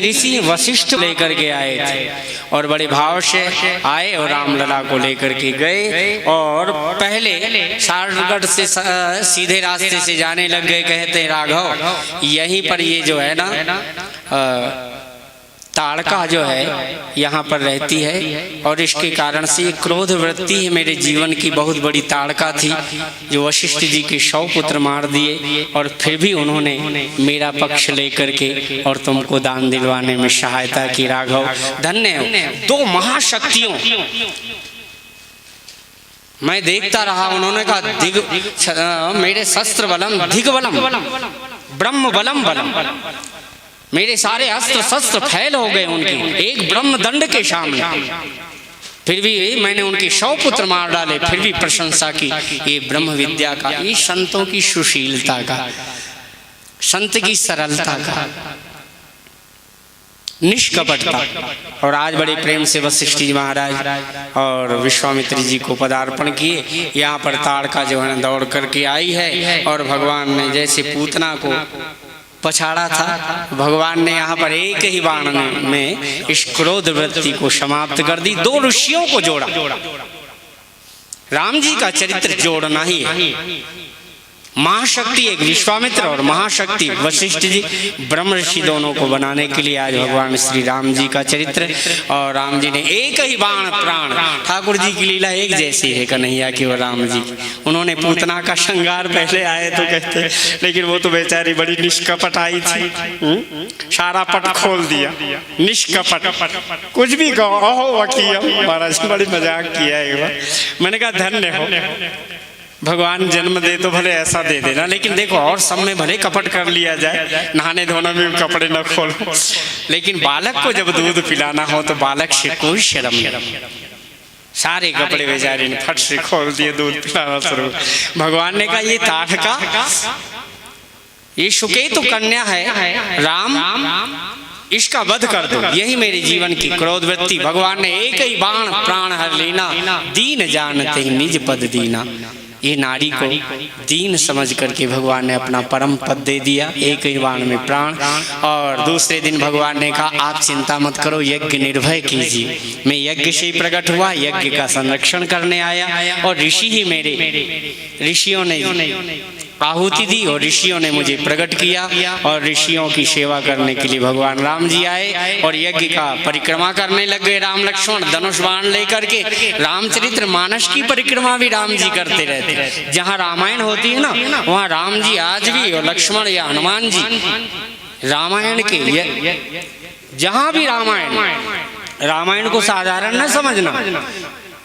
ऋषि वशिष्ठ लेकर के आए थे और बड़े भाव से आए और रामलला को लेकर के गए और पहले शॉर्टकट से सीधे रास्ते से जाने लग गए। कहते हैं राघव यहीं पर ये जो है ना ताड़का जो है यहाँ पर रहती है और इसके कारण से ये क्रोध वृत्ति है मेरे जीवन की बहुत बड़ी ताड़का थी जो वशिष्ठ जी के 100 पुत्र मार दिए और फिर भी उन्होंने मेरा पक्ष लेकर के और तुमको दान दिलवाने में सहायता की। राघव धन्य हो। 2 महाशक्तियों मैं देखता रहा। उन्होंने कहा मेरे शस्त्र बलम दिग बलम ब्रह्म बलम बलम, मेरे सारे अस्त्र शस्त्र फैल हो गए उनके एक ब्रह्म दंड के सामने, फिर भी मैंने उनके 100 पुत्र मार डाले, फिर भी प्रशंसा की। ये ब्रह्म विद्या का, ये संतों की सुशीलता का, संत की सरलता का, निष्कपटता। और आज बड़े प्रेम से वशिष्ठ जी महाराज और विश्वामित्र जी को पदार्पण किए। यहाँ पर ताड़का जो है दौड़ करके आई है और भगवान ने जैसे पूतना को पछाड़ा था, भगवान ने यहाँ पर एक ही बाण में इस क्रोध वृत्ति को समाप्त कर दी। 2 ऋषियों को जोड़ा। राम जी का चरित्र जोड़ना ही है। महाशक्ति एक विश्वामित्र और महाशक्ति वशिष्ठ जी, ब्रह्म ऋषि दोनों को बनाने के लिए आज भगवान श्री राम जी का चरित्र। और राम जी ने एक ही बाण प्राण, ठाकुर जी की लीला एक जैसी है कन्हैया की और राम जी की। उन्होंने पूतना का श्रृंगार पहले आए तो कहते, लेकिन वो तो बेचारी बड़ी निष्कपट आई थी, सारा पट खोल दिया। निष्कपट कुछ भी कहो वकील महाराज, बड़ी मजाक किया एक बार। मैंने कहा धन्य हो भगवान, जन्म दे तो भले ऐसा दे देना, लेकिन देखो और सब में भले कपट कर लिया जाए, नहाने धोने में कपड़े न खोलो, लेकिन बालक को जब दूध पिलाना हो तो बालक से कोई शर्म नहीं। सारे कपड़े बेचारे ने फट से खोल दिए, दूध पिलाना शुरू। भगवान ने कहा ये ताड़का, ये सुकेतु कन्या है, राम इसका वध कर दो, यही मेरे जीवन की क्रोध वृत्ति। भगवान ने एक ही बाण प्राण हर लेना, दीन जानते ही निज पद दीना। ये नारी को दीन समझ करके भगवान ने अपना परम पद दे दिया, एक ही बाण में प्राण। और दूसरे दिन भगवान ने कहा आप चिंता मत करो, यज्ञ निर्भय कीजिए। मैं यज्ञ से ही प्रकट हुआ, यज्ञ का संरक्षण करने आया और ऋषि ही मेरे, ऋषियों ने आहुति दी और ऋषियों ने मुझे प्रकट किया और ऋषियों की सेवा करने के लिए भगवान राम जी आए और यज्ञ का परिक्रमा करने लग गए। राम लक्ष्मण धनुष बाण लेकर के। रामचरित्र मानस की परिक्रमा भी राम जी करते रहते। जहाँ रामायण होती है ना, वहाँ राम जी आज भी, और लक्ष्मण या हनुमान जी रामायण के, जहाँ भी रामायण को साधारण न समझना।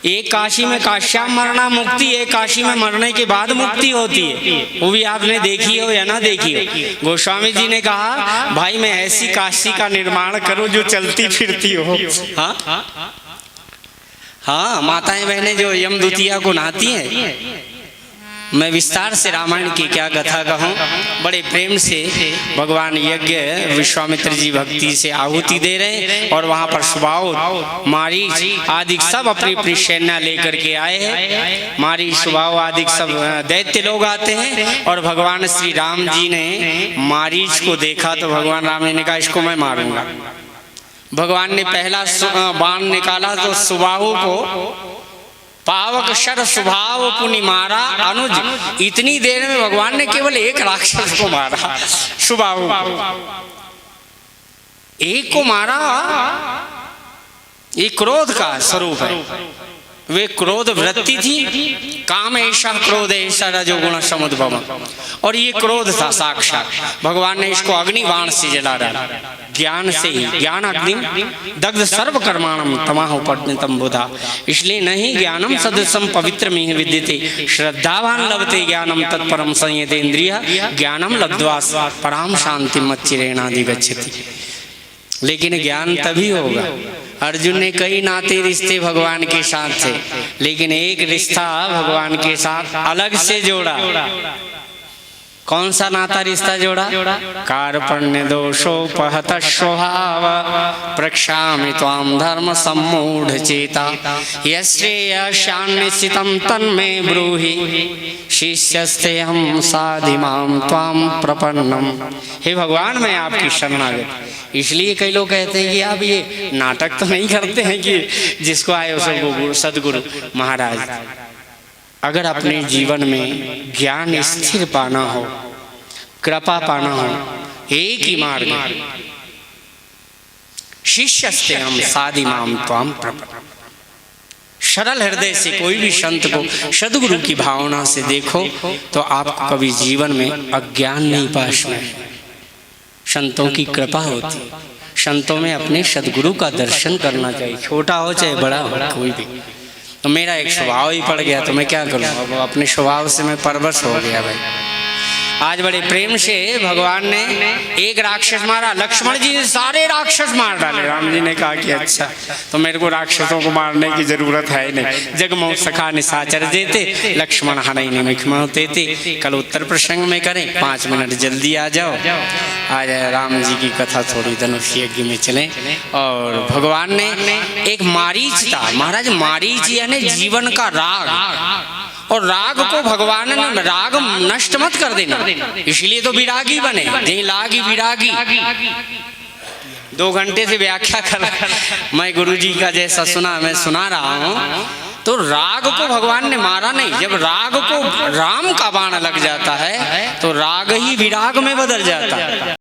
एक काशी में काश्याम मरना मुक्ति, एक काशी में मरने के बाद मुक्ति होती है, वो भी आपने देखी हो या ना देखी हो। गोस्वामी जी ने कहा भाई मैं ऐसी काशी का निर्माण करूं जो चलती फिरती हो। हाँ माताएं बहनें जो यमदूतिया को नहाती हैं। मैं विस्तार से रामायण की क्या कथा कहूँ। बड़े प्रेम से भगवान यज्ञ विश्वामित्र जी भक्ति से आहुति दे रहे हैं और वहाँ पर सुबाहुत, मारीच आदि सब अपनी अपनी सेना लेकर के आए हैं। मारीच, सुबाहुत आदि सब दैत्य लोग आते हैं और भगवान श्री राम जी ने मारीच को देखा तो भगवान राम ने कहा इसको मैं मारूंगा। भगवान ने पहला बाण निकाला तो सुबाहु को पावक शर स्वभाव पुनि मारा अनुज। इतनी देर में भगवान ने केवल एक राक्षस को मारा, सुबाहु को, एक को मारा। ये क्रोध का स्वरूप है, वे क्रोध वृत्ति थी। काम ऐसा क्रोध ऐसा रजोगुण समुद्भव, और ये क्रोध था साक्षात। भगवान ने इसको अग्नि बाण से जला डाला, ज्ञान से ही। ज्ञान अग्नि दग्ध सर्व कर्माणम तमाह उपनितम बुधा। इसलिए नहीं ज्ञानम सदृशम पवित्र में विद्यते, श्रद्धावान लभते ज्ञानम तत्परम संयते इंद्रिय, ज्ञानम लब्ध्वा पराम शांति मच्चिरेणादि गच्छति। लेकिन ज्ञान तभी होगा। अर्जुन ने कई नाते रिश्ते भगवान के साथ थे, लेकिन एक रिश्ता भगवान के साथ अलग से जोड़ा। कौन सा नाता रिश्ता जोड़ा? कार्पण्य दोषोपहत स्वभाव प्रक्षामि त्वां धर्म सम्मूढ़ चेता यश्रेयस्यान्निश्चितं तन्मे ब्रूहि शिष्यस्ते हम साधिमां त्वां प्रपन्नम। हे भगवान, मैं आपकी शरणागत। इसलिए कई लोग कहते हैं कि आप ये नाटक तो नहीं करते हैं कि जिसको आए उसको सदगुरु महाराज। अगर अपने जीवन में ज्ञान स्थिर पाना हो, कृपा पाना हो, एक ही मार्ग है, शिष्यस्ते हम साधिमां त्वां प्रपन्नम। सरल हृदय से कोई भी संत को सदगुरु की भावना से देखो तो आपको कभी जीवन में अज्ञान नहीं पास में। संतों की कृपा होती है, संतों में अपने सदगुरु का दर्शन करना चाहिए, छोटा हो चाहे बड़ा हो कोई भी। तो मेरा एक स्वभाव ही पड़ गया, तो मैं क्या करूँ, अब अपने स्वभाव से मैं परवश हो गया भाई। आज बड़े प्रेम से भगवान ने एक राक्षस मारा, लक्ष्मण जी ने सारे राक्षस मार डाले। राम जी ने कहा कि अच्छा, तो मेरे को राक्षसों को मारने की जरूरत है नहीं। जगमोह सखा निशाचर देते, लक्ष्मण हरई निमिख होते थे। कल उत्तर प्रसंग में करें, 5 मिनट जल्दी आ जाओ। आज राम जी की कथा थोड़ी धनुष यज्ञ में चलें। और भगवान ने एक मारीच था, महाराज मारीच यानी जीवन का राग, और राग को भगवान ने राग नष्ट मत कर देना, इसलिए तो विरागी बने। जही लागी विरागी 2 घंटे से व्याख्या कर मैं गुरु जी का जैसा सुना मैं सुना रहा हूँ। तो राग को भगवान ने मारा नहीं। जब राग को राम का बाण लग जाता है तो राग ही विराग में बदल जाता है।